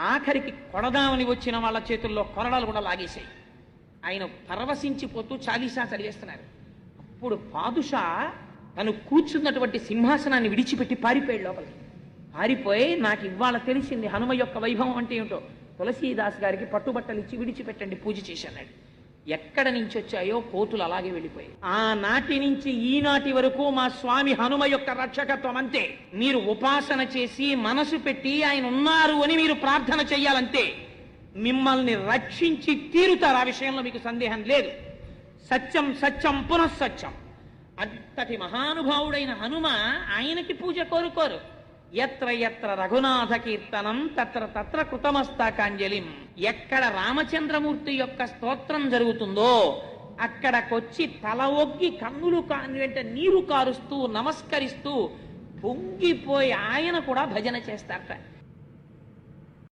ఆఖరికి కొడదామని వచ్చిన వాళ్ళ చేతుల్లో కొరడాలు కూడా లాగేశాయి. ఆయన పరవశించిపోతూ చాలీసా చదివేస్తున్నారు. అప్పుడు పాదుషా తను కూర్చున్నటువంటి సింహాసనాన్ని విడిచిపెట్టి పారిపోయాడు లోపలికి. పారిపోయి, నాకు ఇవాళ తెలిసింది హనుమ యొక్క వైభవం అంటే ఏమిటో, తులసీదాస్ గారికి పట్టుబట్టలు ఇచ్చి విడిచిపెట్టండి, పూజ చేసి అన్నాడు. ఎక్కడ నుంచి వచ్చాయో కోతులు అలాగే వెళ్ళిపోయి. ఆనాటి నుంచి ఈనాటి వరకు మా స్వామి హనుమ యొక్క రక్షకత్వం అంతే. మీరు ఉపాసన చేసి మనసు పెట్టి ఆయన ఉన్నారు అని మీరు ప్రార్థన చెయ్యాలంతే. మిమ్మల్ని రక్షించి తీరుతారు, ఆ విషయంలో మీకు సందేహం లేదు. సత్యం సత్యం పునఃసత్యం. అంతటి మహానుభావుడైన హనుమ ఆయనకి పూజ కోరుకోరు. ఎత్ర ఎత్ర రఘునాథ కీర్తనం తత్ర తత్ర కృతమస్తాకాంజలిం. ఎక్కడ రామచంద్రమూర్తి యొక్క స్తోత్రం జరుగుతుందో అక్కడకొచ్చి తల ఒగ్గి కన్నులు వెంట నీరు కారుస్తూ నమస్కరిస్తూ పొంగిపోయి ఆయన కూడా భజన చేస్తారట.